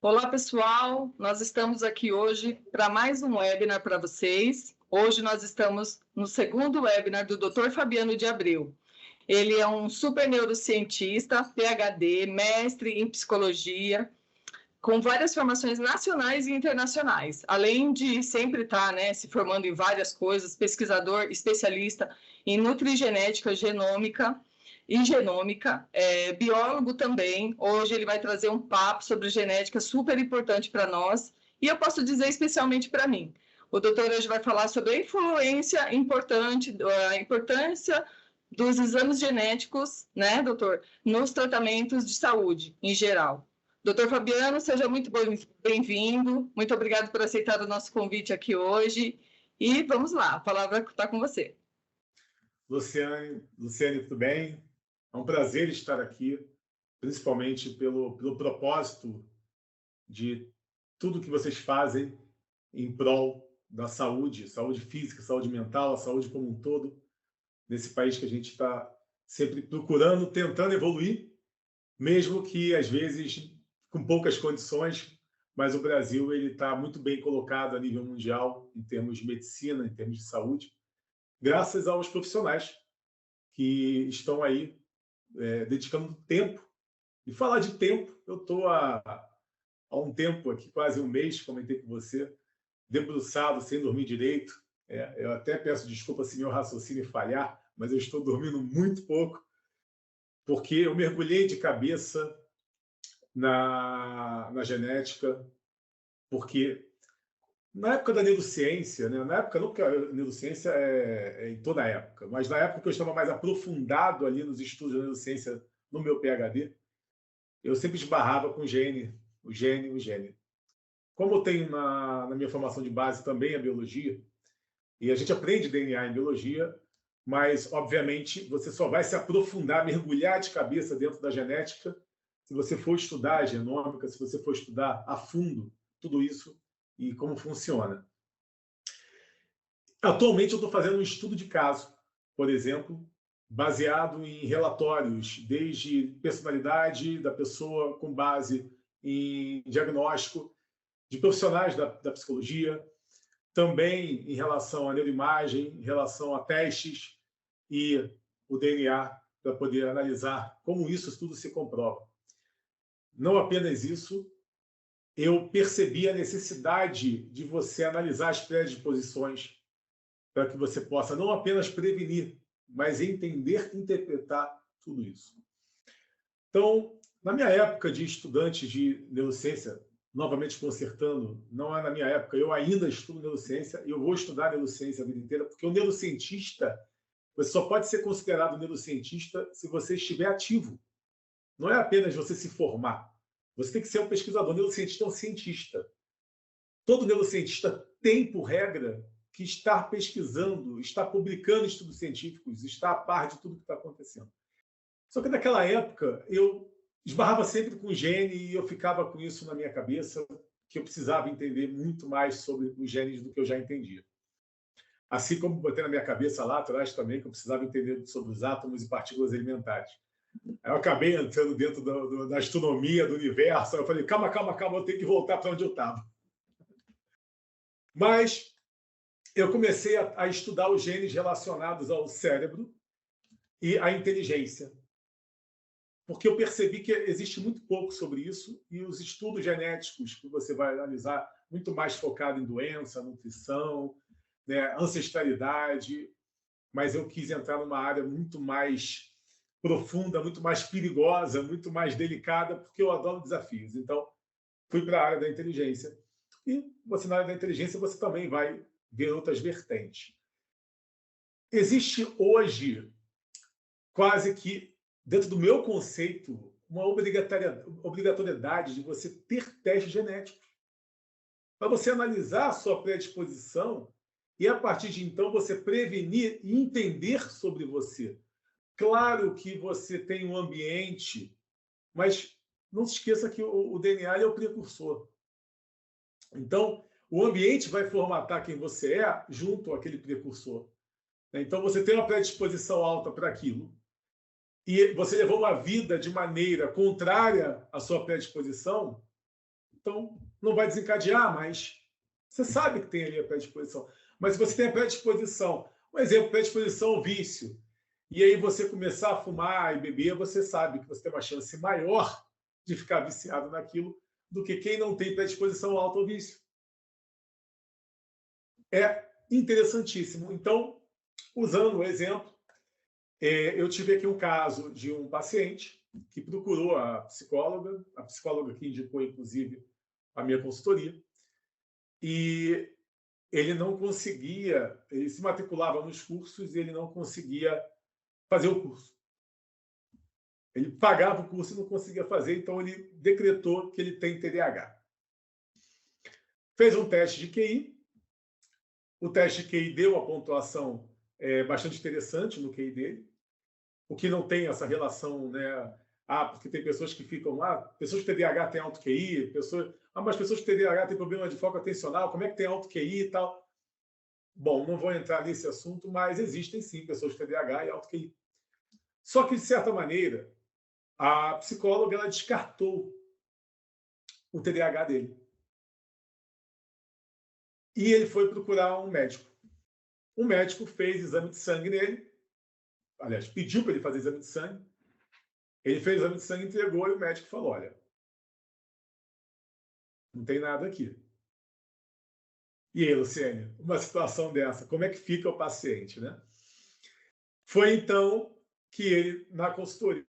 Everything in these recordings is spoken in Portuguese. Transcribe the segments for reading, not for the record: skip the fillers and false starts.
Olá, pessoal! Nós estamos aqui hoje para mais um webinar para vocês. Hoje nós estamos no segundo webinar do Dr. Fabiano de Abreu. Ele é um super neurocientista, PhD, mestre em psicologia, com várias formações nacionais e internacionais, além de sempre estar se formando em várias coisas, pesquisador, especialista em nutrigenética, genômica e genômica, biólogo também. Hoje ele vai trazer um papo sobre genética super importante para nós, e eu posso dizer especialmente para mim. O doutor hoje vai falar sobre a influência importante, a importância dos exames genéticos, né, doutor, nos tratamentos de saúde em geral. Doutor Fabiano, seja muito bem-vindo. Muito obrigado por aceitar o nosso convite aqui hoje. E vamos lá, a palavra está com você. Luciane, tudo bem? É um prazer estar aqui, principalmente pelo propósito de tudo que vocês fazem em prol da saúde física, saúde mental, a saúde como um todo, nesse país que a gente está sempre procurando, tentando evoluir, mesmo que, às vezes, com poucas condições, mas o Brasil está muito bem colocado a nível mundial, em termos de medicina, em termos de saúde, graças aos profissionais que estão aí dedicando tempo. E falar de tempo, eu estou há um tempo aqui, quase um mês, comentei com você, debruçado, sem dormir direito. Eu até peço desculpa se meu raciocínio falhar, mas eu estou dormindo muito pouco, porque eu mergulhei de cabeça na genética, porque na época da neurociência, né? Na época, não porque a neurociência em toda a época, mas na época que eu estava mais aprofundado ali nos estudos da neurociência no meu PhD, eu sempre esbarrava com o gene. Como eu tenho na minha formação de base também a biologia, e a gente aprende DNA em biologia, mas, obviamente, você só vai se aprofundar, mergulhar de cabeça dentro da genética se você for estudar a genômica, se você for estudar a fundo tudo isso e como funciona. Atualmente, eu estou fazendo um estudo de caso, por exemplo, baseado em relatórios, desde personalidade da pessoa com base em diagnóstico de profissionais da psicologia, também em relação à neuroimagem, em relação a testes e o DNA, para poder analisar como isso tudo se comprova. Não apenas isso, eu percebi a necessidade de você analisar as predisposições para que você possa não apenas prevenir, mas entender e interpretar tudo isso. Então, na minha época de estudante de neurociência, novamente consertando, não é na minha época, eu ainda estudo neurociência e eu vou estudar neurociência a vida inteira, porque o neurocientista, você só pode ser considerado neurocientista se você estiver ativo. Não é apenas você se formar. Você tem que ser um pesquisador. O neurocientista é um cientista. Todo neurocientista tem, por regra, que estar pesquisando, estar publicando estudos científicos, estar a par de tudo que está acontecendo. Só que naquela época eu esbarrava sempre com o gene e eu ficava com isso na minha cabeça, que eu precisava entender muito mais sobre os genes do que eu já entendia. Assim como botei na minha cabeça lá atrás também, que eu precisava entender sobre os átomos e partículas elementares. Aí eu acabei entrando dentro da astronomia, do universo, aí eu falei, calma, eu tenho que voltar para onde eu estava. Mas eu comecei a estudar os genes relacionados ao cérebro e à inteligência, porque eu percebi que existe muito pouco sobre isso e os estudos genéticos que você vai analisar muito mais focado em doença, nutrição, né, ancestralidade, mas eu quis entrar numa área muito mais profunda, muito mais perigosa, muito mais delicada, porque eu adoro desafios. Então, fui para a área da inteligência. E você, na área da inteligência, você também vai ver outras vertentes. Existe hoje, quase que, dentro do meu conceito, uma obrigatoriedade de você ter testes genéticos, para você analisar a sua predisposição e, a partir de então, você prevenir e entender sobre você. Claro que você tem um ambiente, mas não se esqueça que o DNA é o precursor. Então, o ambiente vai formatar quem você é junto àquele precursor. Então, você tem uma predisposição alta para aquilo e você levou uma vida de maneira contrária à sua predisposição, Então, não vai desencadear, mas você sabe que tem ali a predisposição. Mas se você tem a predisposição, um exemplo, predisposição ao vício, e aí você começar a fumar e beber, você sabe que você tem uma chance maior de ficar viciado naquilo do que quem não tem predisposição alta ao vício. É interessantíssimo. Então, usando o exemplo, eu tive aqui um caso de um paciente que procurou a psicóloga que indicou, inclusive, a minha consultoria, e ele não conseguia, ele se matriculava nos cursos e ele não conseguia fazer o curso. Ele pagava o curso e não conseguia fazer, então ele decretou que ele tem TDAH. Fez um teste de QI, o teste de QI deu uma pontuação bastante interessante no QI dele, o que não tem essa relação, né? Porque tem pessoas que ficam pessoas com TDAH têm alto QI, mas pessoas com TDAH têm problema de foco atencional, como é que tem alto QI e tal? Bom, não vou entrar nesse assunto, mas existem sim pessoas com TDAH e alto QI. Só que, de certa maneira, a psicóloga ela descartou o TDAH dele. E ele foi procurar um médico. O médico fez exame de sangue nele, aliás, pediu para ele fazer exame de sangue. Ele fez o exame de sangue, entregou e o médico falou: olha, não tem nada aqui. E aí, Luciene, uma situação dessa, como é que fica o paciente, né? Foi então que ele, na consultoria,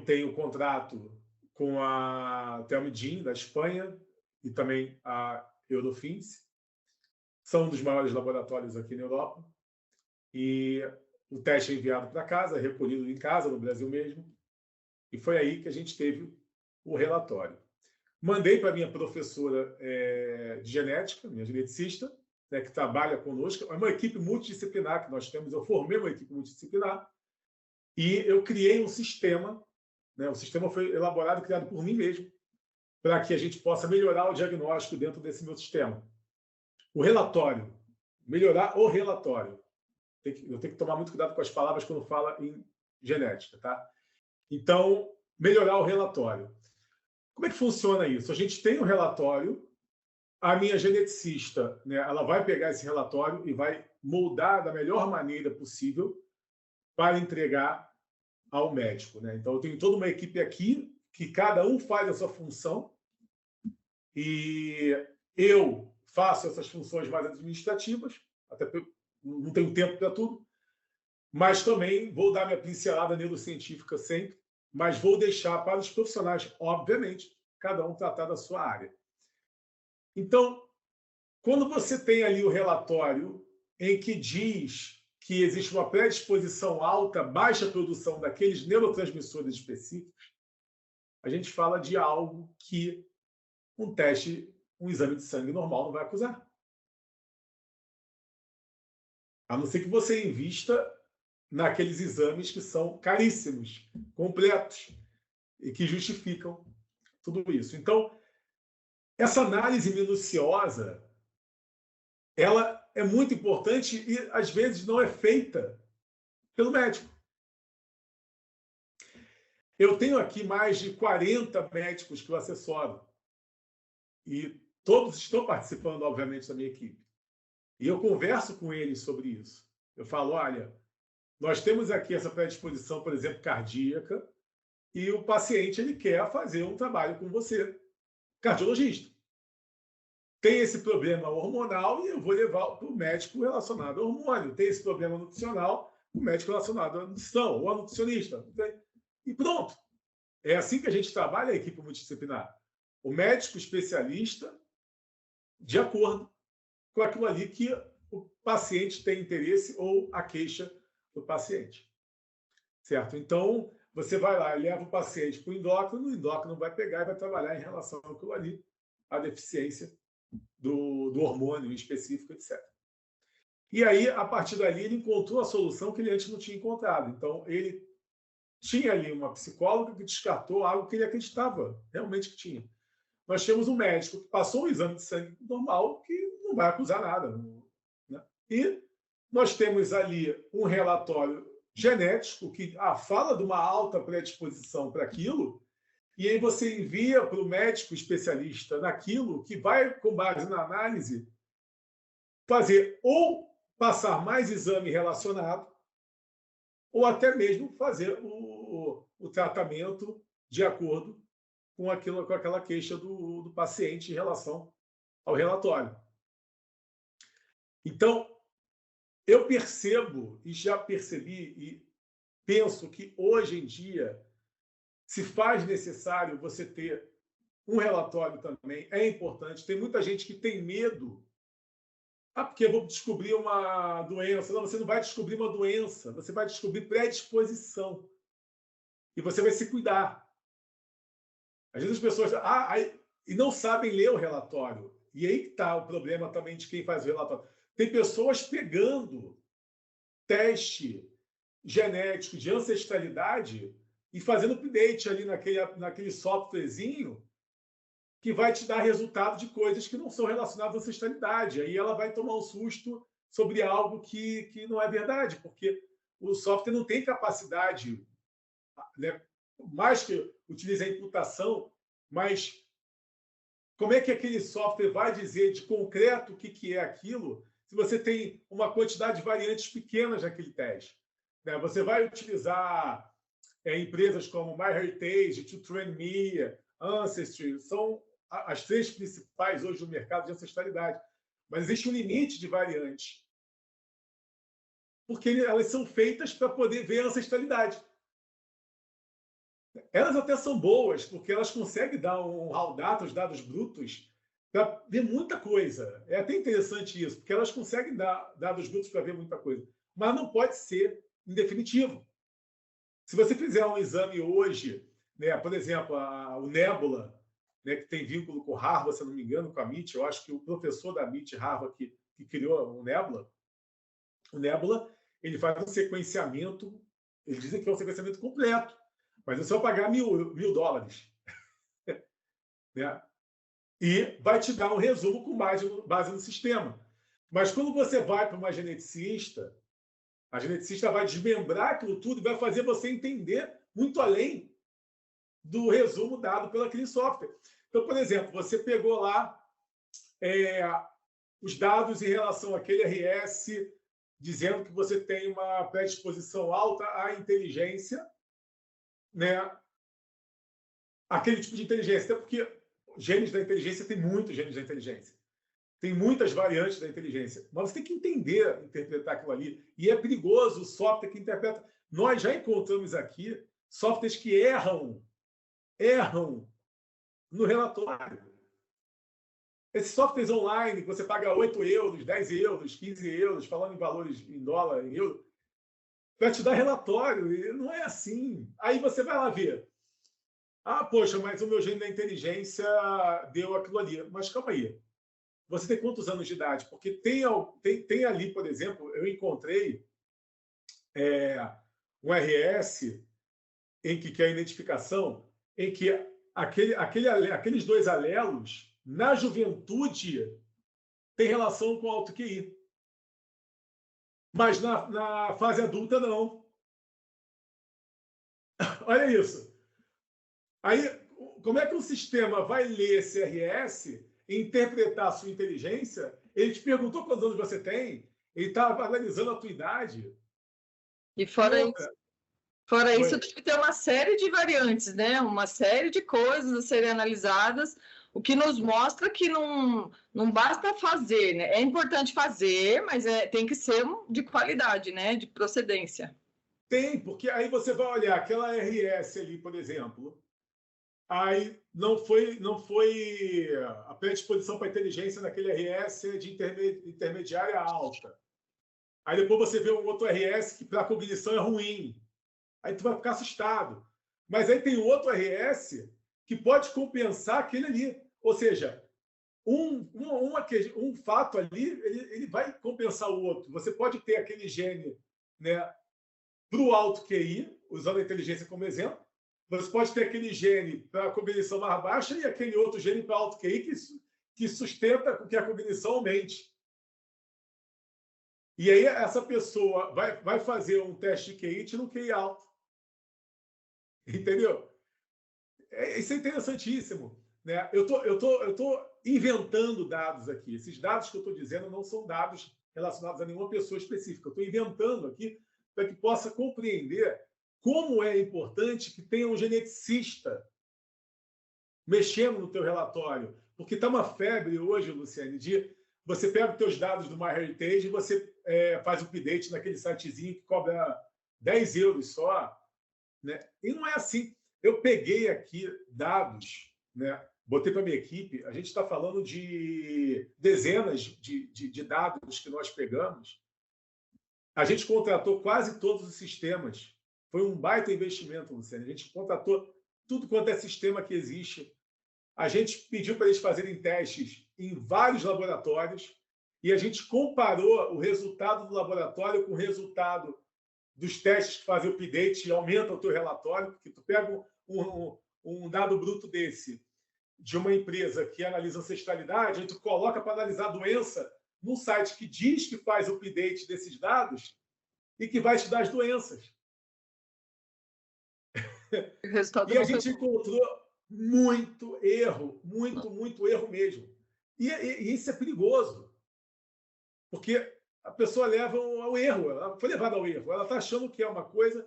tem o contrato com a Telmidin, da Espanha, e também a Eurofins. São um dos maiores laboratórios aqui na Europa. E o teste é enviado para casa, recolhido em casa, no Brasil mesmo. E foi aí que a gente teve o relatório. Mandei para a minha professora de genética, minha geneticista, né, que trabalha conosco. É uma equipe multidisciplinar que nós temos. Eu formei uma equipe multidisciplinar e eu criei um sistema. Né, o sistema foi elaborado e criado por mim mesmo, para que a gente possa melhorar o diagnóstico dentro desse meu sistema. O relatório, melhorar o relatório. Eu tenho que tomar muito cuidado com as palavras quando fala em genética, tá? Então, melhorar o relatório. Como é que funciona isso? A gente tem um relatório, a minha geneticista, né, ela vai pegar esse relatório e vai moldar da melhor maneira possível para entregar ao médico, né? Então, eu tenho toda uma equipe aqui que cada um faz a sua função e eu faço essas funções mais administrativas, até porque não tenho tempo para tudo, mas também vou dar minha pincelada neurocientífica sempre, mas vou deixar para os profissionais, obviamente, cada um tratar da sua área. Então, quando você tem ali o relatório em que diz que existe uma predisposição alta, baixa produção daqueles neurotransmissores específicos, a gente fala de algo que um teste, um exame de sangue normal não vai acusar. A não ser que você invista naqueles exames que são caríssimos, completos, e que justificam tudo isso. Então, essa análise minuciosa, ela é muito importante e, às vezes, não é feita pelo médico. Eu tenho aqui mais de 40 médicos que eu assessoro. E todos estão participando, obviamente, da minha equipe. E eu converso com eles sobre isso. Eu falo, olha, nós temos aqui essa predisposição, por exemplo, cardíaca, e o paciente ele quer fazer um trabalho com você, cardiologista. Tem esse problema hormonal e eu vou levar para o médico relacionado ao hormônio. Tem esse problema nutricional, o médico relacionado à nutrição, ou a nutricionista. E pronto. É assim que a gente trabalha a equipe multidisciplinar. O médico especialista, de acordo com aquilo ali que o paciente tem interesse ou a queixa do paciente. Certo? Então, você vai lá e leva o paciente para o endócrino vai pegar e vai trabalhar em relação àquilo ali, a deficiência do hormônio específico, etc. E aí, a partir dali, ele encontrou a solução que ele antes não tinha encontrado. Então, ele tinha ali uma psicóloga que descartou algo que ele acreditava realmente que tinha. Nós temos um médico que passou um exame de sangue normal que não vai acusar nada. Né? E nós temos ali um relatório genético que fala de uma alta predisposição para aquilo, e aí você envia para o médico especialista naquilo, que vai, com base na análise, fazer ou passar mais exame relacionado, ou até mesmo fazer o tratamento de acordo com aquela queixa do paciente em relação ao relatório. Então, eu percebo e já percebi e penso que hoje em dia se faz necessário você ter um relatório também, é importante. Tem muita gente que tem medo. Porque eu vou descobrir uma doença. Não, você não vai descobrir uma doença, você vai descobrir predisposição. E você vai se cuidar. Às vezes as pessoas e não sabem ler o relatório. E aí está o problema também de quem faz o relatório. Tem pessoas pegando teste genético de ancestralidade e fazendo update ali naquele softwarezinho que vai te dar resultado de coisas que não são relacionadas à ancestralidade. Aí ela vai tomar um susto sobre algo que não é verdade, porque o software não tem capacidade, né? Mais que utilize a imputação, mas como é que aquele software vai dizer de concreto o que é aquilo se você tem uma quantidade de variantes pequenas naquele teste? Né? Você vai utilizar empresas como MyHeritage, 2trainme, Ancestry, são as três principais hoje no mercado de ancestralidade. Mas existe um limite de variantes, porque elas são feitas para poder ver a ancestralidade. Elas até são boas, porque elas conseguem dar um raw data, os dados brutos, para ver muita coisa. É até interessante isso, porque elas conseguem dar dados brutos para ver muita coisa. Mas não pode ser em definitivo. Se você fizer um exame hoje, né, por exemplo, o Nebula, né, que tem vínculo com Harvard, se eu não me engano, com a MIT, eu acho que o professor da MIT, Harvard, que criou o Nebula, ele faz um sequenciamento, eles dizem que é um sequenciamento completo, mas você vai pagar $1.000. Né? E vai te dar um resumo com base no sistema. Mas quando você vai para uma geneticista, a geneticista vai desmembrar aquilo tudo e vai fazer você entender muito além do resumo dado pelo aquele software. Então, por exemplo, você pegou lá os dados em relação àquele RS, dizendo que você tem uma predisposição alta à inteligência, né? Aquele tipo de inteligência, até porque genes da inteligência tem muitos genes da inteligência. Tem muitas variantes da inteligência. Mas você tem que entender, interpretar aquilo ali. E é perigoso o software que interpreta. Nós já encontramos aqui softwares que erram no relatório. Esses softwares online, que você paga 8 euros, 10 euros, 15 euros, falando em valores em dólar, em euro, para te dar relatório. E não é assim. Aí você vai lá ver. Poxa, mas o meu gene da inteligência deu aquilo ali. Mas calma aí. Você tem quantos anos de idade? Porque tem ali, por exemplo, eu encontrei um RS em que é a identificação, em que aqueles dois alelos, na juventude, tem relação com alto QI. Mas na fase adulta, não. Olha isso. Aí, como é que o sistema vai ler esse RS e interpretar a sua inteligência? Ele te perguntou quantos anos você tem, ele está analisando a tua idade. E fora isso, tem que ter uma série de variantes, né? Uma série de coisas a serem analisadas, o que nos mostra que não basta fazer, né? É importante fazer, mas tem que ser de qualidade, né? De procedência. Tem, porque aí você vai olhar aquela RS ali, por exemplo, aí não foi a predisposição para inteligência naquele RS de intermediária alta. Aí depois você vê um outro RS que para a cognição é ruim. Aí tu vai ficar assustado. Mas aí tem outro RS que pode compensar aquele ali. Ou seja, um fato ali, ele vai compensar o outro. Você pode ter aquele gene, né, para o alto QI, usando a inteligência como exemplo. Você pode ter aquele gene para a cognição mais baixa e aquele outro gene para alto QI que sustenta que a cognição aumente. E aí essa pessoa vai fazer um teste de QI e tira um QI alto. Entendeu? Isso é interessantíssimo. Né? Eu tô inventando dados aqui. Esses dados que eu estou dizendo não são dados relacionados a nenhuma pessoa específica. Eu estou inventando aqui para que possa compreender como é importante que tenha um geneticista mexendo no teu relatório. Porque está uma febre hoje, Luciane, de você pega os teus dados do MyHeritage e você faz o update naquele sitezinho que cobra 10 euros só. Né? E não é assim. Eu peguei aqui dados, né? Botei para a minha equipe, a gente está falando de dezenas de dados que nós pegamos. A gente contratou quase todos os sistemas. Foi um baita investimento, Luciano. A gente contratou tudo quanto é sistema que existe. A gente pediu para eles fazerem testes em vários laboratórios e a gente comparou o resultado do laboratório com o resultado dos testes que fazem o update e aumenta o teu relatório, porque tu pega um dado bruto desse de uma empresa que analisa ancestralidade, aí tu coloca para analisar a doença num site que diz que faz o update desses dados e que vai te dar as doenças. E a gente encontrou muito erro, muito erro mesmo. E isso é perigoso, porque a pessoa leva ao erro, ela foi levada ao erro, ela está achando que é uma coisa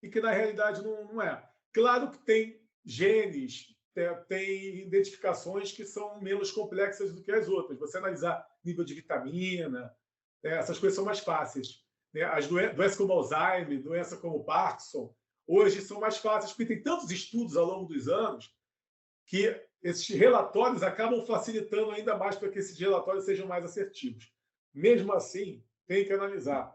e que na realidade não é. Claro que tem genes, tem identificações que são menos complexas do que as outras. Você analisar nível de vitamina, essas coisas são mais fáceis. As doenças como Alzheimer, doença como Parkinson, hoje são mais fáceis, porque tem tantos estudos ao longo dos anos que esses relatórios acabam facilitando ainda mais para que esses relatórios sejam mais assertivos. Mesmo assim, tem que analisar.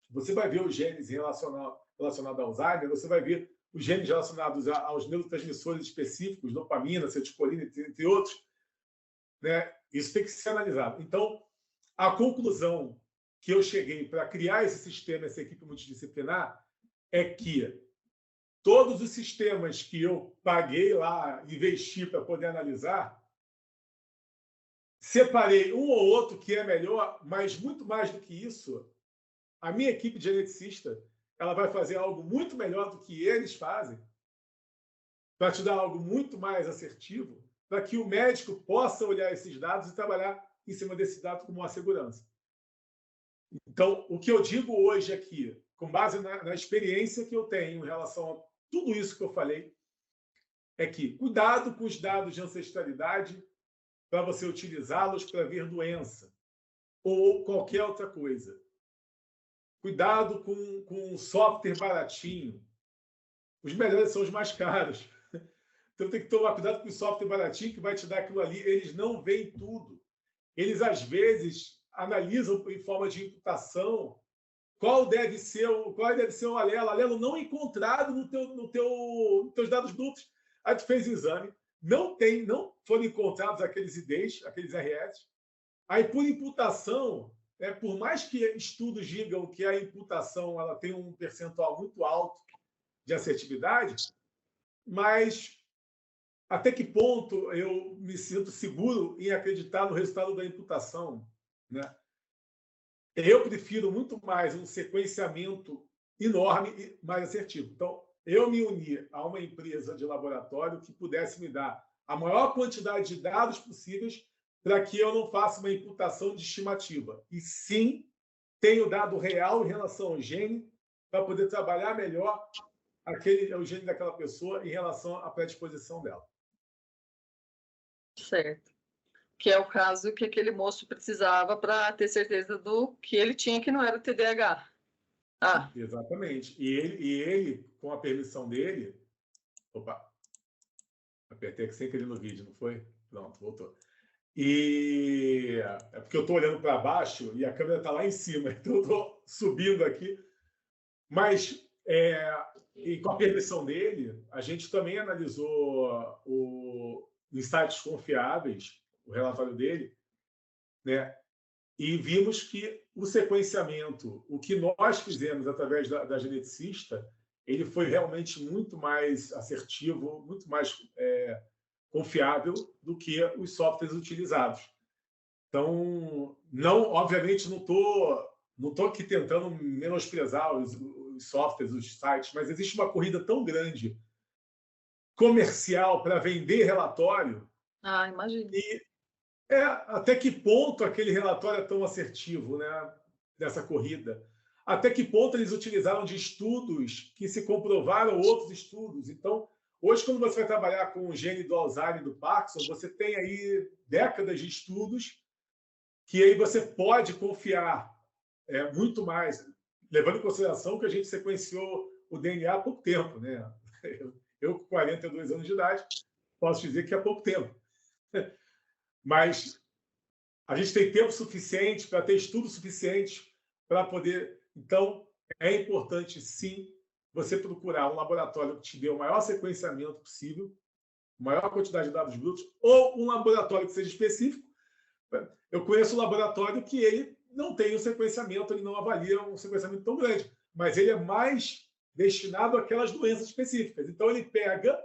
Você vai ver os genes relacionados ao Alzheimer, você vai ver os genes relacionados aos neurotransmissores específicos, dopamina, acetilcolina, entre outros. Né? Isso tem que ser analisado. Então, a conclusão que eu cheguei para criar esse sistema, essa equipe multidisciplinar, é que todos os sistemas que eu paguei lá, investi para poder analisar, separei um ou outro que é melhor, mas muito mais do que isso, a minha equipe de geneticista ela vai fazer algo muito melhor do que eles fazem, para te dar algo muito mais assertivo, para que o médico possa olhar esses dados e trabalhar em cima desse dado com uma segurança. Então, o que eu digo hoje aqui, com base na experiência que eu tenho em relação a tudo isso que eu falei, é que cuidado com os dados de ancestralidade para você utilizá-los para ver doença ou qualquer outra coisa. Cuidado com software baratinho. Os melhores são os mais caros. Então tem que tomar cuidado com o software baratinho que vai te dar aquilo ali. Eles não veem tudo. Eles, às vezes, analisam em forma de imputação qual deve ser o alelo não encontrado nos teus dados brutos. Aí tu fez o exame, não foram encontrados aqueles IDs, aqueles RS. Aí, por imputação, por mais que estudos digam que a imputação ela tem um percentual muito alto de assertividade, mas até que ponto eu me sinto seguro em acreditar no resultado da imputação? Né? Eu prefiro muito mais um sequenciamento enorme e mais assertivo. Então, eu me uni a uma empresa de laboratório que pudesse me dar a maior quantidade de dados possíveis para que eu não faça uma imputação de estimativa. E sim, tenho dado real em relação ao gene para poder trabalhar melhor o gene daquela pessoa em relação à predisposição dela. Certo. Que é o caso que aquele moço precisava para ter certeza do que ele tinha, que não era o TDAH. Ah. Exatamente. E ele, com a permissão dele... Opa! Apertei aqui sem querer no vídeo, não foi? Pronto, voltou. E é porque eu estou olhando para baixo e a câmera está lá em cima, então eu estou subindo aqui. Mas, e com a permissão dele, a gente também analisou em sites confiáveis o relatório dele, né? E vimos que o sequenciamento, o que nós fizemos através da geneticista, ele foi realmente muito mais assertivo, muito mais confiável do que os softwares utilizados. Então, obviamente, não estou não estou aqui tentando menosprezar os softwares, os sites, mas existe uma corrida tão grande comercial para vender relatório. Imagino. E até que ponto aquele relatório é tão assertivo, né, nessa corrida? Até que ponto eles utilizaram de estudos que se comprovaram outros estudos? Então, hoje, quando você vai trabalhar com o gene do Alzheimer e do Parkinson, você tem aí décadas de estudos que aí você pode confiar muito mais, levando em consideração que a gente sequenciou o DNA há pouco tempo, né? Eu, com 42 anos de idade, posso dizer que há pouco tempo. Mas a gente tem tempo suficiente para ter estudos suficientes para poder... Então, é importante, sim, você procurar um laboratório que te dê o maior sequenciamento possível, maior quantidade de dados brutos, ou um laboratório que seja específico. Eu conheço um laboratório que ele não tem um sequenciamento, ele não avalia um sequenciamento tão grande, mas ele é mais destinado àquelas doenças específicas. Então, ele pega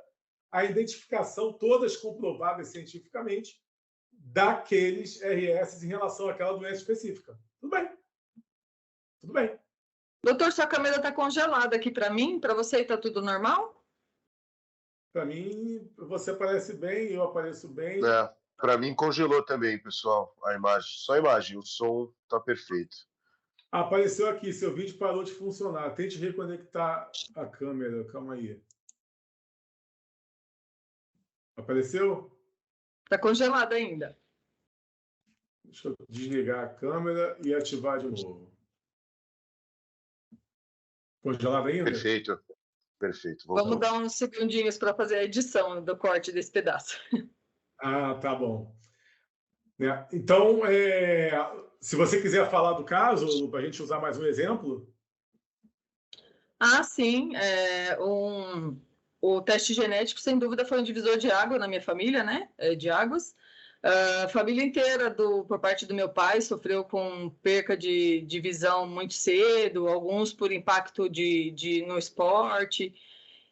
a identificação, todas comprovadas cientificamente, daqueles RS em relação àquela doença específica. Tudo bem. Tudo bem. Doutor, sua câmera está congelada aqui para mim. Para você está tudo normal? Para mim, você aparece bem, eu apareço bem. Para mim congelou também, pessoal, a imagem. Só a imagem, o som está perfeito. Apareceu aqui, seu vídeo parou de funcionar. Tente reconectar a câmera. Calma aí. Apareceu? Está congelado ainda. Deixa eu desligar a câmera e ativar de novo. Congelado ainda? Perfeito. Perfeito. Vamos dar uns segundinhos para fazer a edição do corte desse pedaço. Tá bom. Então, se você quiser falar do caso, para a gente usar mais um exemplo. Sim. O teste genético, sem dúvida, foi um divisor de água na minha família, né? De águas. A família inteira, por parte do meu pai, sofreu com perca de visão muito cedo, alguns por impacto no esporte.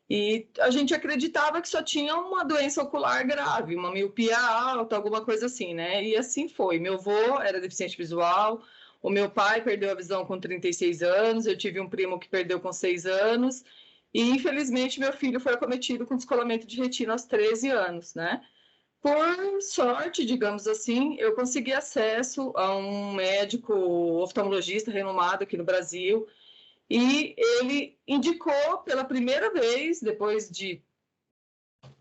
E a gente acreditava que só tinha uma doença ocular grave, uma miopia alta, alguma coisa assim, né? E assim foi. Meu avô era deficiente visual, o meu pai perdeu a visão com 36 anos, eu tive um primo que perdeu com 6 anos, e infelizmente meu filho foi acometido com descolamento de retina aos 13 anos, né? Por sorte, digamos assim, eu consegui acesso a um médico oftalmologista renomado aqui no Brasil, e ele indicou pela primeira vez, depois de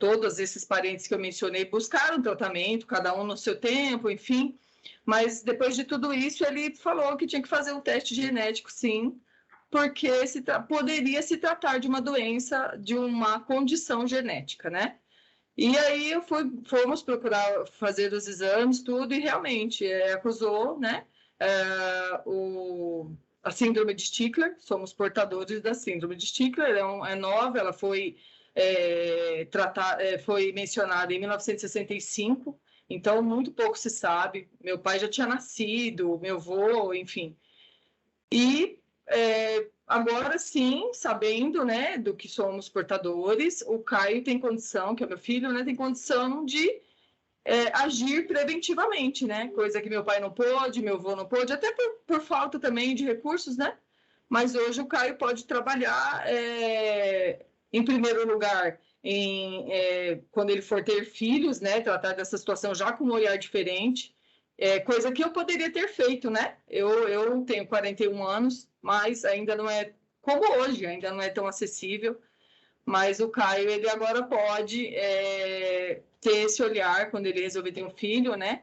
todos esses parentes que eu mencionei buscaram tratamento, cada um no seu tempo, enfim, mas depois de tudo isso, ele falou que tinha que fazer um teste genético, sim, porque poderia se tratar de uma doença, de uma condição genética, né? E aí fomos procurar fazer os exames, tudo, e realmente acusou, né, a síndrome de Stickler. Somos portadores da síndrome de Stickler, é nova, ela foi foi mencionada em 1965, então muito pouco se sabe. Meu pai já tinha nascido, meu avô, enfim. E agora sim, sabendo, né, do que somos portadores, o Caio tem condição, que é meu filho, né, tem condição de agir preventivamente, né? Coisa que meu pai não pôde, meu avô não pôde, até por falta também de recursos, né? Mas hoje o Caio pode trabalhar, em primeiro lugar, quando ele for ter filhos, né? Tratar dessa situação já com um olhar diferente, coisa que eu poderia ter feito, né? Eu tenho 41 anos, mas ainda não é como hoje, ainda não é tão acessível. Mas o Caio, ele agora pode ter esse olhar quando ele resolver ter um filho, né?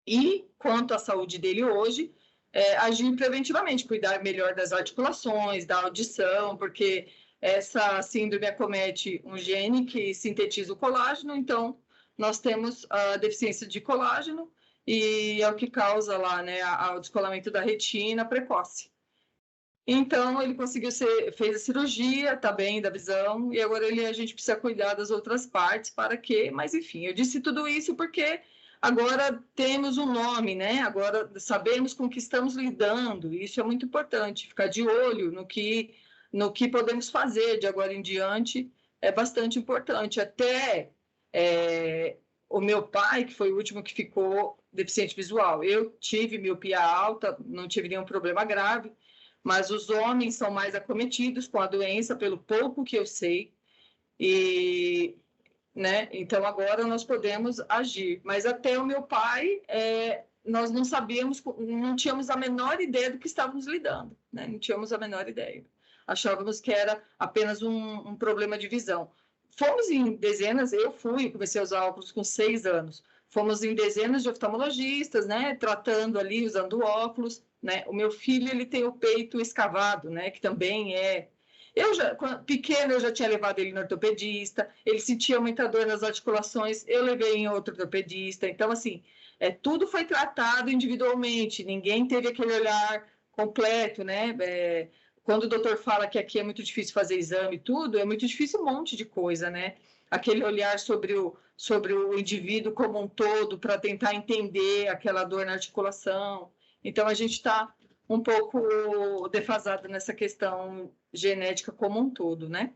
E, quanto à saúde dele hoje, agir preventivamente, cuidar melhor das articulações, da audição, porque essa síndrome acomete um gene que sintetiza o colágeno, então nós temos a deficiência de colágeno e é o que causa lá, né, o descolamento da retina precoce. Então, ele fez a cirurgia, está bem da visão, e agora a gente precisa cuidar das outras partes para que... Mas, enfim, eu disse tudo isso porque agora temos um nome, né? Agora sabemos com o que estamos lidando, e isso é muito importante, ficar de olho no que podemos fazer de agora em diante é bastante importante. Até o meu pai, que foi o último que ficou deficiente visual. Eu tive miopia alta, não tive nenhum problema grave, mas os homens são mais acometidos com a doença, pelo pouco que eu sei, e, né, então agora nós podemos agir. Mas até o meu pai, nós não sabíamos, não tínhamos a menor ideia do que estávamos lidando, né? Não tínhamos a menor ideia. Achávamos que era apenas um problema de visão. Fomos em dezenas, comecei a usar óculos com 6 anos. Fomos em dezenas de oftalmologistas, né, tratando ali, usando óculos, né? O meu filho, ele tem o peito escavado, né, que também é... pequeno, eu já tinha levado ele no ortopedista, ele sentia muita dor nas articulações, eu levei em outro ortopedista. Então, assim, tudo foi tratado individualmente, ninguém teve aquele olhar completo, né? Quando o doutor fala que aqui é muito difícil fazer exame e tudo, é muito difícil um monte de coisa, né? Aquele olhar sobre o indivíduo como um todo, para tentar entender aquela dor na articulação. Então, a gente está um pouco defasado nessa questão genética como um todo, né?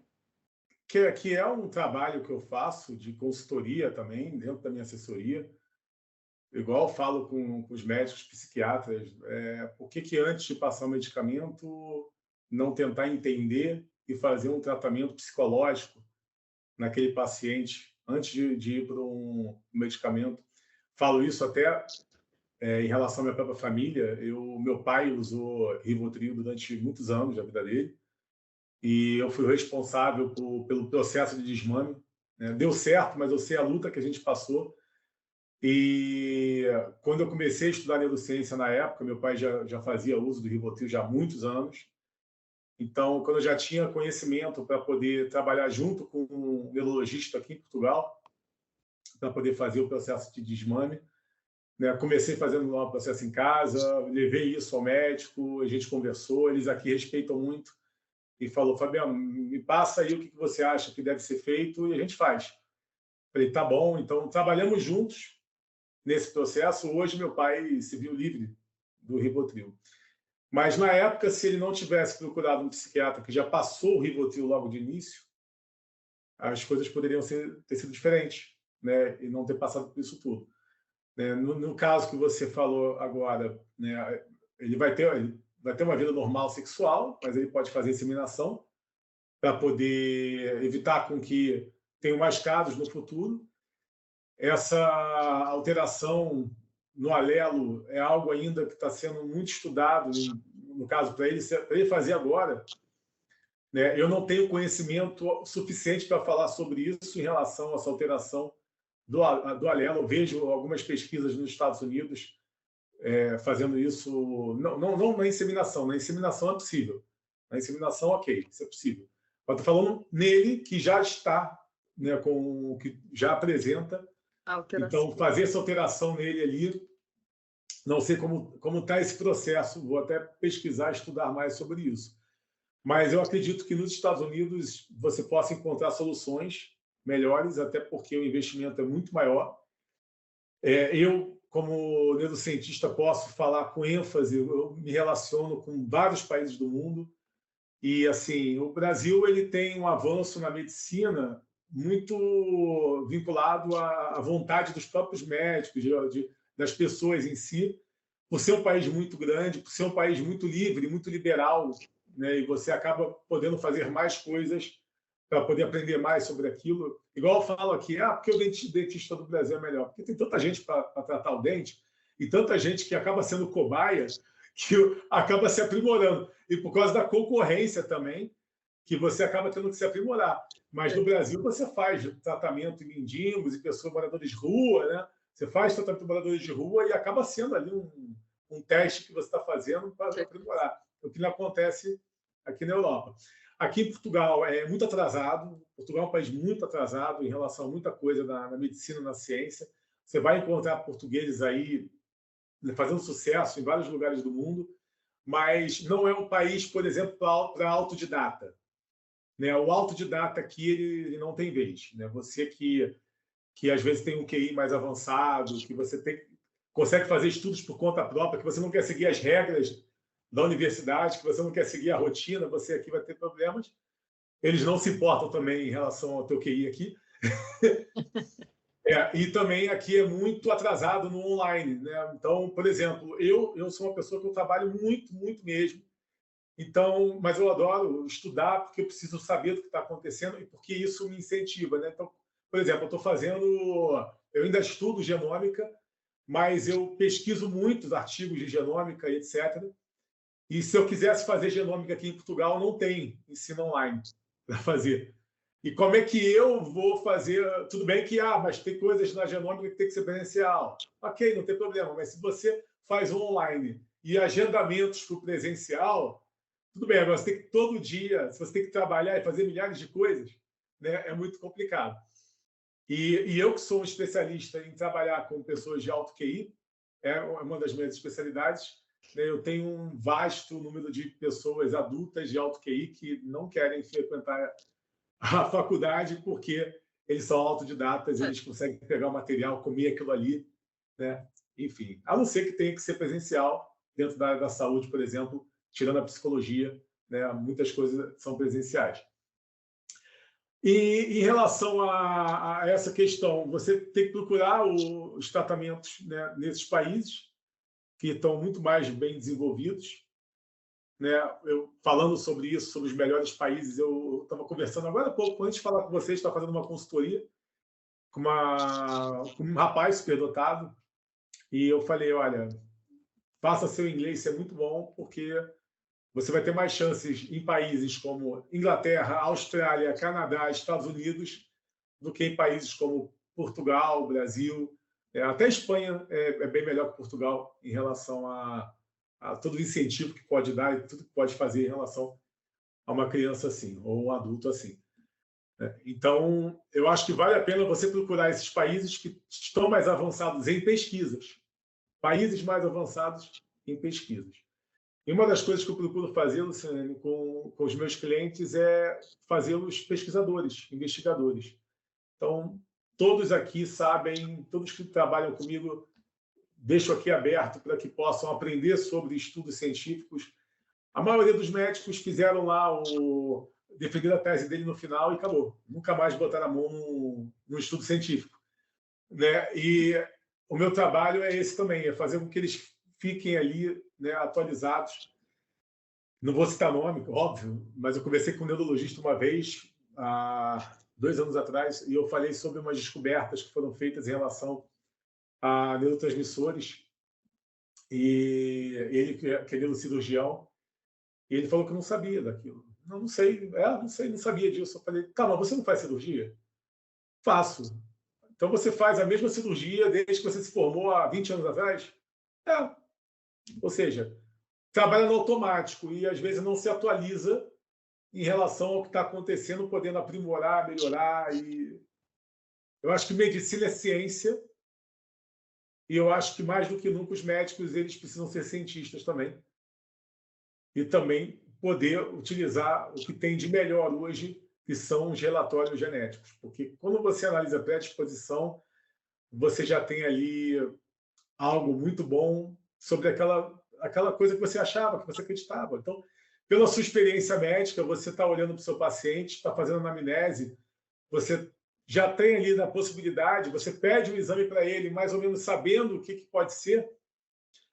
Que é um trabalho que eu faço de consultoria também, dentro da minha assessoria. Igual eu falo com os médicos psiquiatras, por que antes de passar o medicamento, não tentar entender e fazer um tratamento psicológico naquele paciente antes de ir para um medicamento. Falo isso até em relação à minha própria família. Meu pai usou Rivotril durante muitos anos da vida dele, e eu fui responsável pelo processo de desmame, né? Deu certo, mas eu sei a luta que a gente passou. E quando eu comecei a estudar neurociência na época, meu pai já fazia uso do Rivotril já há muitos anos. Então, quando eu já tinha conhecimento para poder trabalhar junto com um neurologista aqui em Portugal, para poder fazer o processo de desmame, né? Comecei fazendo o processo em casa, levei isso ao médico, a gente conversou, eles aqui respeitam muito, e falou: Fabiano, me passa aí o que você acha que deve ser feito, e a gente faz. Falei: tá bom. Então, trabalhamos juntos nesse processo. Hoje, meu pai se viu livre do Rivotril. Mas, na época, se ele não tivesse procurado um psiquiatra que já passou o Rivotril logo de início, as coisas poderiam ter sido diferentes, né? E não ter passado por isso tudo. No caso que você falou agora, né, ele vai ter uma vida normal sexual, mas ele pode fazer inseminação para poder evitar com que tenham mais casos no futuro. Essa alteração no alelo é algo ainda que está sendo muito estudado, no caso, para ele fazer agora. Né? Eu não tenho conhecimento suficiente para falar sobre isso em relação a essa alteração do alelo. Eu vejo algumas pesquisas nos Estados Unidos fazendo isso, não na inseminação. Na inseminação é possível. Na inseminação, ok, isso é possível. Mas estou falando nele, que já está, né, que já apresenta. Então, fazer essa alteração nele ali, não sei como está esse processo, vou até pesquisar, estudar mais sobre isso. Mas eu acredito que nos Estados Unidos você possa encontrar soluções melhores, até porque o investimento é muito maior. Eu, como neurocientista, posso falar com ênfase, eu me relaciono com vários países do mundo, e assim, o Brasil ele tem um avanço na medicina muito vinculado à vontade dos próprios médicos, das pessoas em si, por ser um país muito grande, por ser um país muito livre, muito liberal, né? E você acaba podendo fazer mais coisas para poder aprender mais sobre aquilo. Igual eu falo aqui, porque o dentista do Brasil é melhor? Porque tem tanta gente para tratar o dente e tanta gente que acaba sendo cobaia, que acaba se aprimorando. E por causa da concorrência também, que você acaba tendo que se aprimorar. Mas no Brasil você faz tratamento em mendigos e pessoas moradores de rua, né? Você faz tratamento de moradores de rua e acaba sendo ali um teste que você está fazendo para aprimorar. O que não acontece aqui na Europa. Aqui em Portugal é muito atrasado. Portugal é um país muito atrasado em relação a muita coisa na medicina, na ciência. Você vai encontrar portugueses aí fazendo sucesso em vários lugares do mundo, mas não é um país, por exemplo, para autodidata. Né? O autodidata aqui ele não tem vez. Né? Você que às vezes tem um QI mais avançado, que você consegue fazer estudos por conta própria, que você não quer seguir as regras da universidade, que você não quer seguir a rotina, você aqui vai ter problemas. Eles não se importam também em relação ao teu QI aqui. E também aqui é muito atrasado no online, né? Então, por exemplo, eu sou uma pessoa que eu trabalho muito, muito mesmo. Então, mas eu adoro estudar porque eu preciso saber do que está acontecendo e porque isso me incentiva, né? Então, por exemplo, eu ainda estudo genômica, mas eu pesquiso muitos artigos de genômica e etc. E se eu quisesse fazer genômica aqui em Portugal, não tem ensino online para fazer. E como é que eu vou fazer? Tudo bem que, mas tem coisas na genômica que tem que ser presencial. Ok, não tem problema, mas se você faz online e agendamentos para o presencial, tudo bem, agora você tem que todo dia, se você tem que trabalhar e fazer milhares de coisas, né, é muito complicado. E eu que sou um especialista em trabalhar com pessoas de alto QI, é uma das minhas especialidades, né, eu tenho um vasto número de pessoas adultas de alto QI que não querem frequentar a faculdade porque eles são autodidatas, eles conseguem pegar o material, comer aquilo ali, né? Enfim, a não ser que tenha que ser presencial dentro da área da saúde, por exemplo, tirando a psicologia, né? Muitas coisas são presenciais. E em relação a essa questão, você tem que procurar os tratamentos, né, nesses países que estão muito mais bem desenvolvidos, né? Eu falando sobre isso, sobre os melhores países, eu estava conversando agora há pouco, antes de falar com vocês, estava fazendo uma consultoria com um rapaz superdotado, e eu falei, olha, faça seu inglês ser muito bom, porque você vai ter mais chances em países como Inglaterra, Austrália, Canadá, Estados Unidos, do que em países como Portugal, Brasil, até Espanha é bem melhor que Portugal em relação a todo o incentivo que pode dar e tudo que pode fazer em relação a uma criança assim, ou um adulto assim. Então, eu acho que vale a pena você procurar esses países que estão mais avançados em pesquisas. Países mais avançados em pesquisas. E uma das coisas que eu procuro fazer, Luciane, com os meus clientes é fazê-los pesquisadores, investigadores. Então, todos aqui sabem, todos que trabalham comigo, deixo aqui aberto para que possam aprender sobre estudos científicos. A maioria dos médicos fizeram lá defender a tese dele no final e acabou. Nunca mais botaram a mão no estudo científico, né? E o meu trabalho é esse também, é fazer com que eles fiquem ali, né, atualizados. Não vou citar nome, óbvio, mas eu conversei com um neurologista uma vez, há 2 anos atrás, e eu falei sobre umas descobertas que foram feitas em relação a neurotransmissores, e ele, que é neurocirurgião, e ele falou que não sabia daquilo. Não sei, não sabia disso. Eu falei, tá, mas você não faz cirurgia? Faço. Então você faz a mesma cirurgia desde que você se formou há 20 anos atrás? Ou seja, trabalha no automático e às vezes não se atualiza em relação ao que está acontecendo, podendo aprimorar, melhorar. E eu acho que medicina é ciência, e eu acho que mais do que nunca os médicos eles precisam ser cientistas também, e também poder utilizar o que tem de melhor hoje, que são os relatórios genéticos, porque quando você analisa a predisposição, você já tem ali algo muito bom sobre aquela coisa que você achava, que você acreditava. Então, pela sua experiência médica, você está olhando para o seu paciente, está fazendo anamnese, você já tem ali na possibilidade, você pede um exame para ele, mais ou menos sabendo o que pode ser,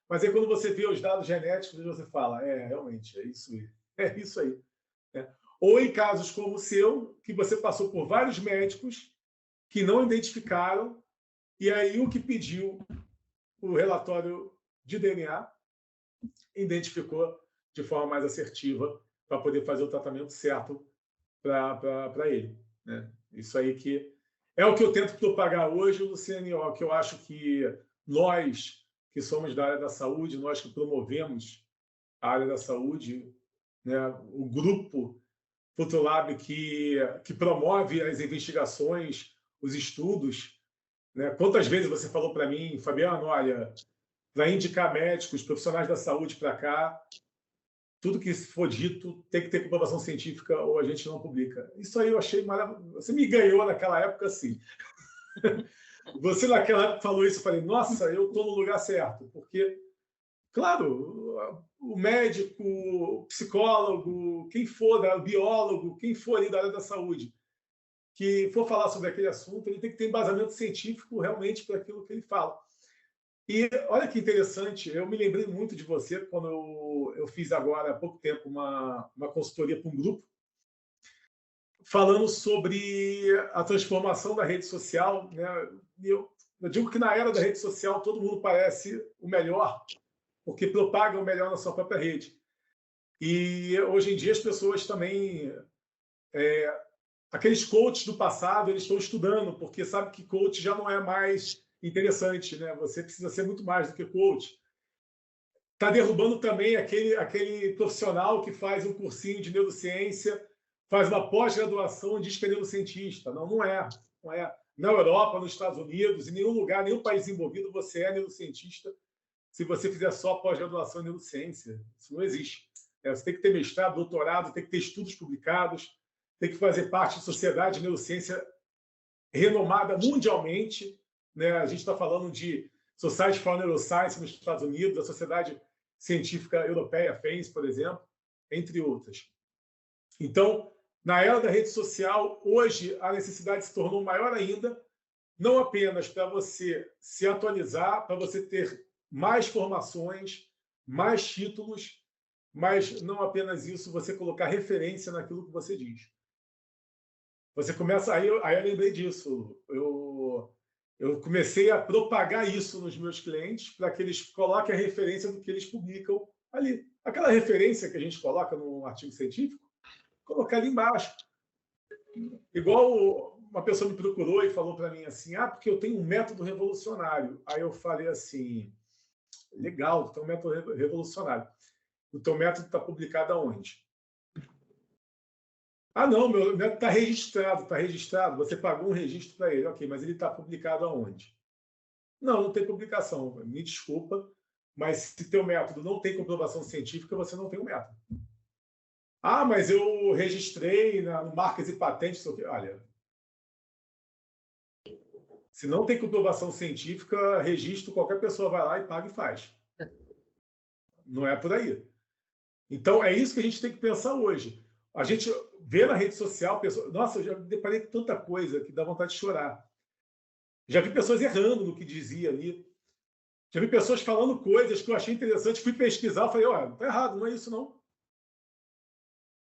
mas aí quando você vê os dados genéticos, você fala, realmente, é isso aí. Ou em casos como o seu, que você passou por vários médicos que não identificaram, e aí o que pediu o relatório de DNA identificou de forma mais assertiva para poder fazer o tratamento certo para ele, né? Isso aí que é o que eu tento propagar hoje, Luciane, o que eu acho que nós que somos da área da saúde, nós que promovemos a área da saúde, né, o grupo Futurolab que promove as investigações, os estudos, né? Quantas vezes você falou para mim, Fabiano, olha, para indicar médicos, profissionais da saúde para cá, tudo que for dito tem que ter comprovação científica ou a gente não publica. Isso aí eu achei maravilhoso. Você me ganhou naquela época, sim. Você naquela época falou isso, eu falei, nossa, eu estou no lugar certo. Porque, claro, o médico, o psicólogo, quem for, o biólogo, quem for ali da área da saúde, que for falar sobre aquele assunto, ele tem que ter embasamento científico realmente para aquilo que ele fala. E olha que interessante, eu me lembrei muito de você quando eu fiz agora, há pouco tempo, uma consultoria para um grupo, falando sobre a transformação da rede social. Né? Eu digo que na era da rede social todo mundo parece o melhor, porque propaga o melhor na sua própria rede. E hoje em dia as pessoas também... aqueles coaches do passado, eles estão estudando, porque sabe que coach já não é mais interessante, né? Você precisa ser muito mais do que coach. Está derrubando também aquele profissional que faz um cursinho de neurociência, faz uma pós-graduação e diz que é neurocientista. Não, não é. Não é. Na Europa, nos Estados Unidos, em nenhum lugar, nenhum país desenvolvido, você é neurocientista se você fizer só pós-graduação em neurociência. Isso não existe. Você tem que ter mestrado, doutorado, tem que ter estudos publicados, tem que fazer parte de sociedade de neurociência renomada mundialmente. Né? A gente está falando de Society for Neuroscience nos Estados Unidos, a Sociedade Científica Europeia, FANS, por exemplo, entre outras. Então, na era da rede social, hoje a necessidade se tornou maior ainda, não apenas para você se atualizar, para você ter mais formações, mais títulos, mas não apenas isso, você colocar referência naquilo que você diz. Você começa... Aí eu lembrei disso. Eu comecei a propagar isso nos meus clientes para que eles coloquem a referência do que eles publicam ali. Aquela referência que a gente coloca no artigo científico, colocar ali embaixo. Igual uma pessoa me procurou e falou para mim assim, porque eu tenho um método revolucionário. Aí eu falei assim, legal, tu tem um método revolucionário. O teu método está publicado aonde? Não, meu método está registrado. Você pagou um registro para ele. Ok, mas ele está publicado aonde? Não tem publicação. Me desculpa, mas se teu método não tem comprovação científica, você não tem um método. Mas eu registrei no Marcas e Patentes. Olha, se não tem comprovação científica, registro, qualquer pessoa vai lá e paga e faz. Não é por aí. Então, é isso que a gente tem que pensar hoje. A gente vê na rede social, pessoas... Nossa, eu já me deparei com tanta coisa que dá vontade de chorar. Já vi pessoas errando no que dizia ali. Já vi pessoas falando coisas que eu achei interessante, fui pesquisar, falei, está errado, não é isso não.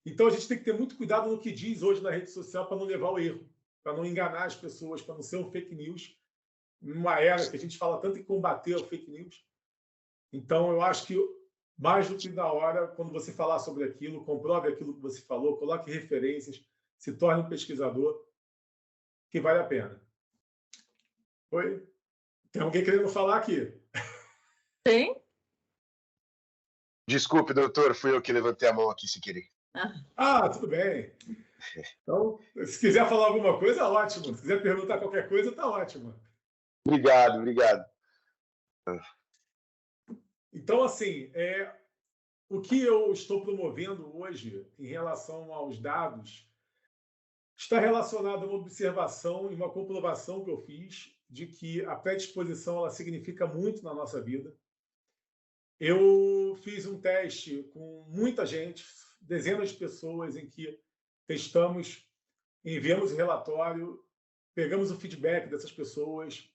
Então a gente tem que ter muito cuidado no que diz hoje na rede social para não levar ao erro, para não enganar as pessoas, para não ser um fake news, numa era que a gente fala tanto em combater o fake news. Então eu acho que mais do que na hora, quando você falar sobre aquilo, comprove aquilo que você falou, coloque referências, se torne um pesquisador, que vale a pena. Oi? Tem alguém querendo falar aqui? Tem? Desculpe, doutor, fui eu que levantei a mão aqui sem querer. Tudo bem. Então, se quiser falar alguma coisa, ótimo. Se quiser perguntar qualquer coisa, está ótimo. Obrigado. Então, assim, o que eu estou promovendo hoje em relação aos dados está relacionado a uma observação e uma comprovação que eu fiz de que a predisposição ela significa muito na nossa vida. Eu fiz um teste com muita gente, dezenas de pessoas, em que testamos, enviamos o relatório, pegamos o feedback dessas pessoas,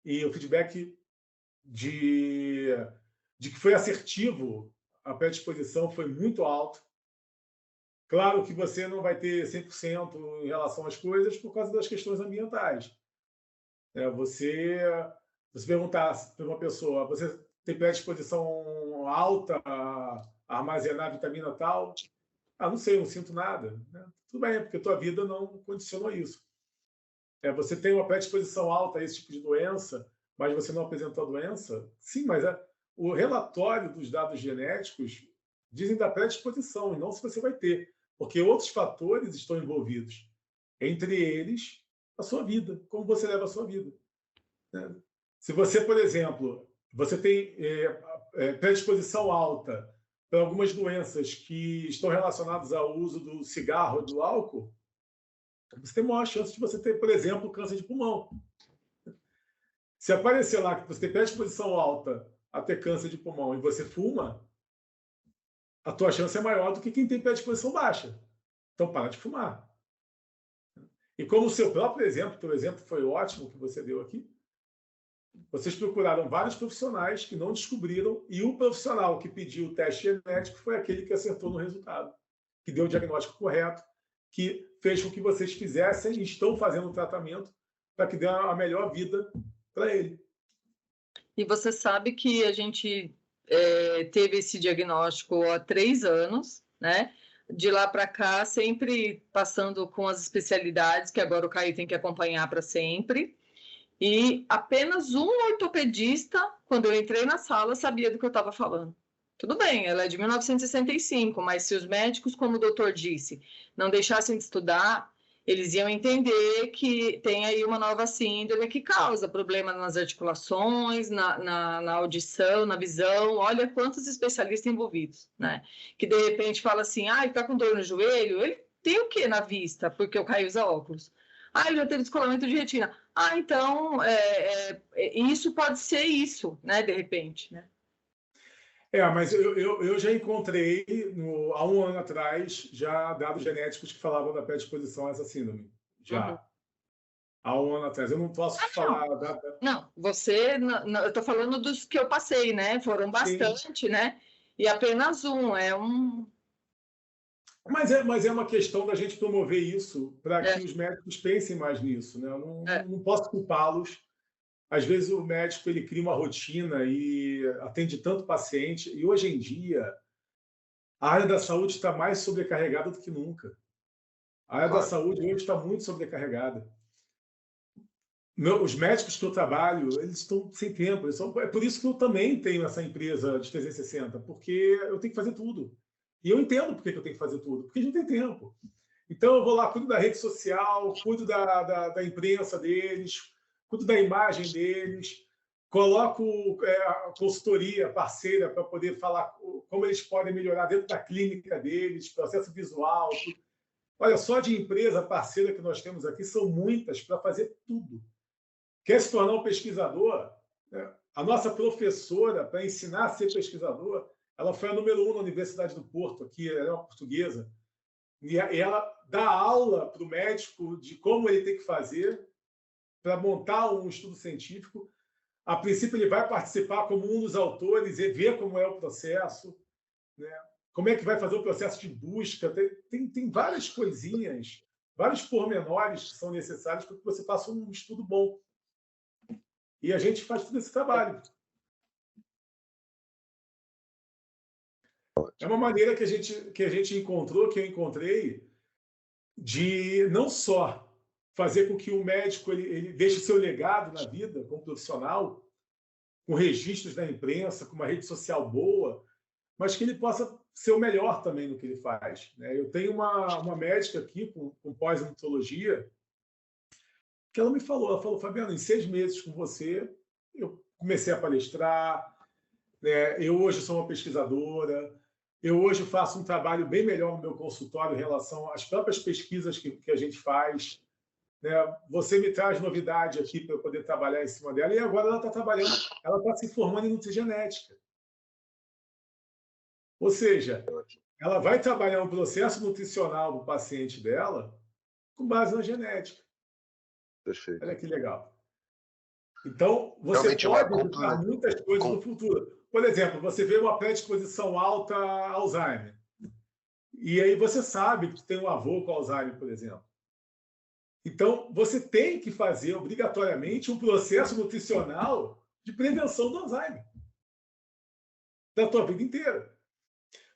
e o feedback de que foi assertivo, a predisposição foi muito alto. Claro que você não vai ter 100% em relação às coisas por causa das questões ambientais. Você perguntar para uma pessoa, você tem predisposição alta a armazenar vitamina tal? Não sei, não sinto nada. Tudo bem, porque a tua vida não condicionou isso. Você tem uma predisposição alta a esse tipo de doença, mas você não apresentou a doença? Sim, mas o relatório dos dados genéticos dizem da predisposição, e não se você vai ter, porque outros fatores estão envolvidos. Entre eles, a sua vida, como você leva a sua vida. Se você, por exemplo, você tem predisposição alta para algumas doenças que estão relacionadas ao uso do cigarro ou do álcool, você tem maior chance de você ter, por exemplo, câncer de pulmão. Se aparecer lá que você tem predisposição alta a ter câncer de pulmão e você fuma, a tua chance é maior do que quem tem predisposição baixa. Então, para de fumar. E como o seu próprio exemplo, teu exemplo foi ótimo que você deu aqui, vocês procuraram vários profissionais que não descobriram, e o profissional que pediu o teste genético foi aquele que acertou no resultado, que deu o diagnóstico correto, que fez com que vocês fizessem e estão fazendo o tratamento para que dê a melhor vida para ele. E você sabe que a gente teve esse diagnóstico há 3 anos, né? De lá para cá, sempre passando com as especialidades, que agora o Caio tem que acompanhar para sempre. E apenas um ortopedista, quando eu entrei na sala, sabia do que eu estava falando. Tudo bem, ela é de 1965, mas se os médicos, como o doutor disse, não deixassem de estudar, eles iam entender que tem aí uma nova síndrome que causa problema nas articulações, na audição, na visão. Olha quantos especialistas envolvidos, né? Que de repente fala assim, ah, ele tá com dor no joelho, ele tem o que na vista? Porque o Caio usa óculos. Ah, ele já teve descolamento de retina. Ah, então, isso pode ser isso, né, de repente, né? Mas eu já encontrei, há um ano atrás, já dados genéticos que falavam da predisposição a essa síndrome. Já. Uhum. Há um ano atrás. Eu não posso te falar a data. Não, você... Não, eu estou falando dos que eu passei, né? Foram bastante, sim, né? E apenas um, Mas é uma questão da gente promover isso para que os médicos pensem mais nisso, né? Eu não posso culpá-los. Às vezes o médico ele cria uma rotina e atende tanto paciente. E hoje em dia, a área da saúde está mais sobrecarregada do que nunca. A área da saúde hoje está muito sobrecarregada. Os médicos que eu trabalho, eles estão sem tempo. É por isso que eu também tenho essa empresa de 360, porque eu tenho que fazer tudo. E eu entendo por que eu tenho que fazer tudo, porque a gente não tem tempo. Então, eu vou lá, cuido da rede social, cuido da imprensa deles, cuido da imagem deles, coloco a consultoria parceira para poder falar como eles podem melhorar dentro da clínica deles, processo visual. Tudo. Olha, só de empresa parceira que nós temos aqui são muitas para fazer tudo. Quer se tornar um pesquisador? A nossa professora, para ensinar a ser pesquisador, ela foi a número 1 na Universidade do Porto, aqui, ela é uma portuguesa, e ela dá aula para o médico de como ele tem que fazer para montar um estudo científico. A princípio, ele vai participar como um dos autores e ver como é o processo, né? Como é que vai fazer o processo de busca. Tem várias coisinhas, vários pormenores que são necessários para que você faça um estudo bom. E a gente faz todo esse trabalho. É uma maneira que a gente encontrou, que eu encontrei, de não só fazer com que o médico ele deixe seu legado na vida como profissional, com registros na imprensa, com uma rede social boa, mas que ele possa ser o melhor também no que ele faz. Eu tenho uma médica aqui com pós-odontologia que ela falou, Fabiano, em 6 meses com você, eu comecei a palestrar, eu hoje sou uma pesquisadora, eu hoje faço um trabalho bem melhor no meu consultório em relação às próprias pesquisas que a gente faz. Você me traz novidade aqui para eu poder trabalhar em cima dela, e agora ela está trabalhando, ela está se formando em nutrigenética. Ou seja, ela vai trabalhar um processo nutricional do paciente dela com base na genética. Perfeito. Olha que legal. Então, você pode evitar muitas coisas no futuro. Por exemplo, você vê uma predisposição alta a Alzheimer. E aí você sabe que tem um avô com Alzheimer, por exemplo. Então, você tem que fazer, obrigatoriamente, um processo nutricional de prevenção do Alzheimer. Da tua vida inteira.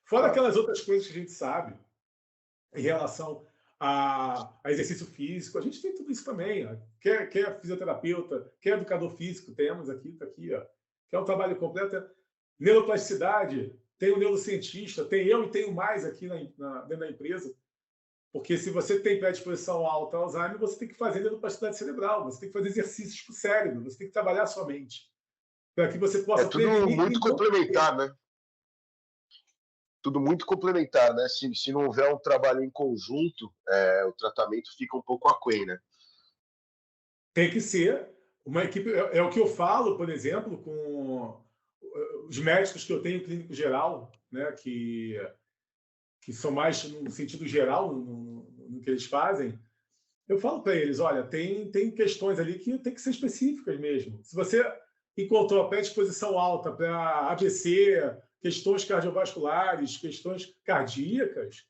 Fora aquelas outras coisas que a gente sabe em relação a exercício físico. A gente tem tudo isso também. Ó. Quer fisioterapeuta, quer educador físico, temos aqui, está aqui. Ó. Quer um trabalho completo. Neuroplasticidade, tem o neurocientista, tem eu e tenho mais aqui dentro da empresa. Porque se você tem predisposição alta ao Alzheimer, você tem que fazer neuroplasticidade cerebral, você tem que fazer exercícios para o cérebro, você tem que trabalhar a sua mente. Para que você possa... É tudo muito complementar, né? Tudo muito complementar, né? Se não houver um trabalho em conjunto, o tratamento fica um pouco aquém, né? Tem que ser uma equipe... É o que eu falo, por exemplo, com os médicos que eu tenho em clínico geral, né? Que são mais no sentido geral no que eles fazem. eu falo para eles, olha, tem questões ali que tem que ser específicas mesmo. Se você encontrou a predisposição alta para AVC, questões cardiovasculares, questões cardíacas,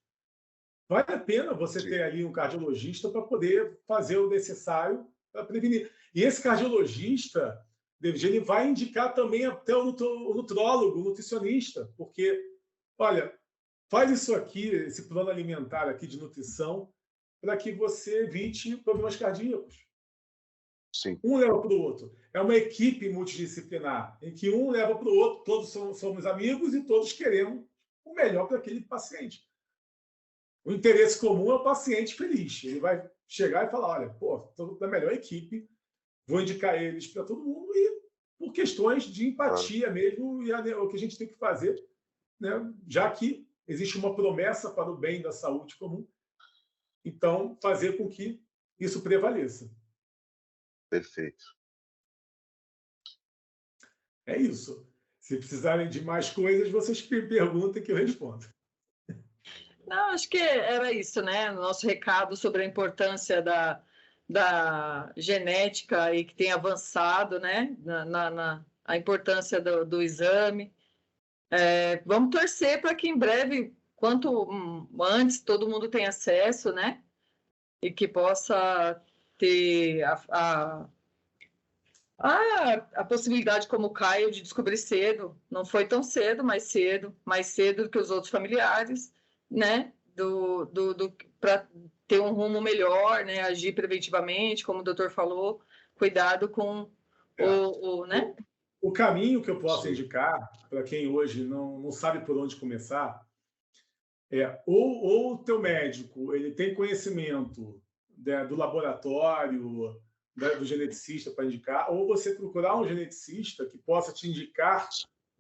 vale a pena você ter ali um cardiologista para poder fazer o necessário para prevenir. E esse cardiologista, David, ele vai indicar também até o nutrólogo, o nutricionista, porque, olha, faz isso aqui, esse plano alimentar aqui de nutrição, para que você evite problemas cardíacos. Sim. Um leva para o outro. É uma equipe multidisciplinar, em que um leva para o outro, todos somos amigos e todos queremos o melhor para aquele paciente. O interesse comum é o paciente feliz. Ele vai chegar e falar, olha, pô, estou da melhor equipe, vou indicar eles para todo mundo e por questões de empatia mesmo, e o que a gente tem que fazer, né? Já que existe uma promessa para o bem da saúde comum, então fazer com que isso prevaleça. Perfeito. É isso. Se precisarem de mais coisas, vocês perguntam que eu respondo. Não, acho que era isso, né? Nosso recado sobre a importância da genética e que tem avançado, né? A importância do exame. Vamos torcer para que em breve, quanto antes, todo mundo tenha acesso, né? E que possa ter a possibilidade, como o Caio, de descobrir cedo. Não foi tão cedo, mais cedo do que os outros familiares, né? Para ter um rumo melhor, né? Agir preventivamente, como o doutor falou, cuidado com né? O caminho que eu posso indicar para quem hoje não sabe por onde começar ou o teu médico ele tem conhecimento do laboratório, do geneticista para indicar, ou você procurar um geneticista que possa te indicar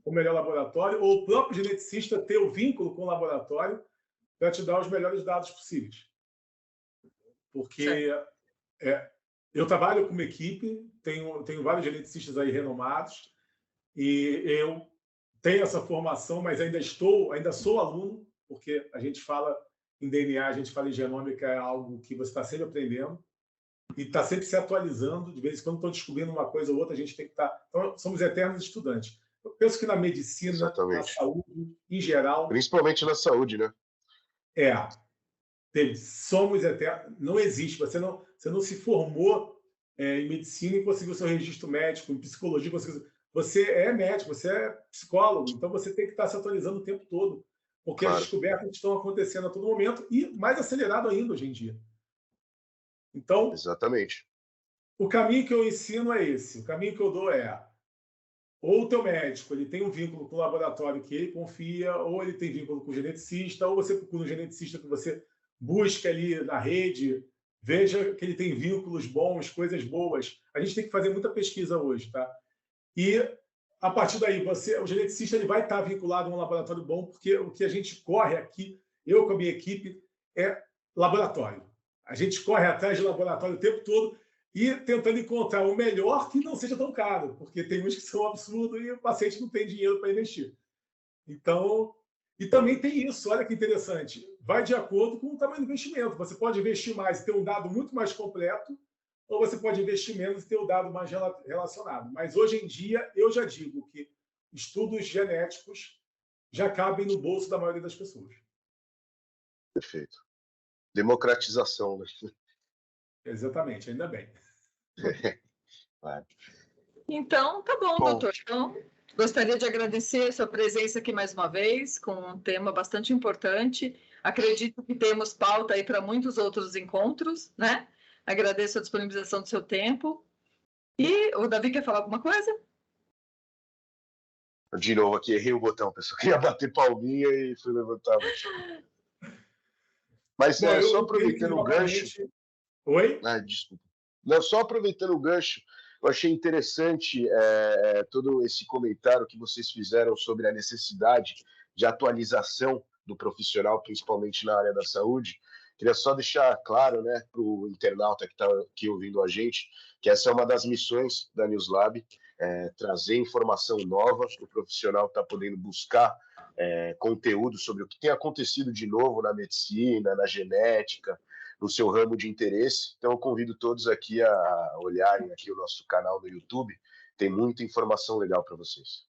o melhor laboratório, ou o próprio geneticista ter o vínculo com o laboratório para te dar os melhores dados possíveis. Porque eu trabalho com uma equipe, tenho vários geneticistas aí renomados, e eu tenho essa formação, mas ainda sou aluno, porque a gente fala em DNA, a gente fala em genômica, é algo que você está sempre aprendendo e está sempre se atualizando. De vez em quando estão descobrindo uma coisa ou outra, a gente tem que estar... Então, somos eternos estudantes. Eu penso que na medicina, na saúde, em geral... Principalmente na saúde, né? Somos eternos. Não existe. Você não se formou em medicina e conseguiu seu registro médico, em psicologia. Você é médico, você é psicólogo, então você tem que estar se atualizando o tempo todo, porque as descobertas estão acontecendo a todo momento e mais acelerado ainda hoje em dia. Então, exatamente. O caminho que eu ensino é esse. O caminho que eu dou ou o teu médico ele tem um vínculo com o laboratório que ele confia, ou ele tem vínculo com o geneticista, ou você procura um geneticista que você busca ali na rede, veja que ele tem vínculos bons, coisas boas. A gente tem que fazer muita pesquisa hoje, tá? E a partir daí, o geneticista ele vai estar vinculado a um laboratório bom, porque o que a gente corre aqui, eu com a minha equipe, é laboratório. A gente corre atrás de laboratório o tempo todo e tentando encontrar o melhor que não seja tão caro, porque tem uns que são absurdos e o paciente não tem dinheiro para investir. Então, e também tem isso, olha que interessante, vai de acordo com o tamanho do investimento. Você pode investir mais e ter um dado muito mais completo, ou você pode investir menos e ter o dado mais relacionado. Mas hoje em dia, eu já digo que estudos genéticos já cabem no bolso da maioria das pessoas. Perfeito. Democratização, né? Exatamente, ainda bem. Então, tá bom, doutor. Então, gostaria de agradecer a sua presença aqui mais uma vez, com um tema bastante importante. Acredito que temos pauta aí para muitos outros encontros, né? Agradeço a disponibilização do seu tempo. E o Davi quer falar alguma coisa? De novo aqui, errei o botão, pessoal. Queria bater palminha e fui levantar. Mas bom, só aproveitando o gancho... Oi? Desculpa. Não, só aproveitando o gancho, eu achei interessante todo esse comentário que vocês fizeram sobre a necessidade de atualização do profissional, principalmente na área da saúde. Queria só deixar claro, né, para o internauta que está aqui ouvindo a gente, que essa é uma das missões da NewsLab, trazer informação nova para o profissional estar podendo buscar conteúdo sobre o que tem acontecido de novo na medicina, na genética, no seu ramo de interesse. Então, eu convido todos aqui a olharem aqui o nosso canal no YouTube. Tem muita informação legal para vocês.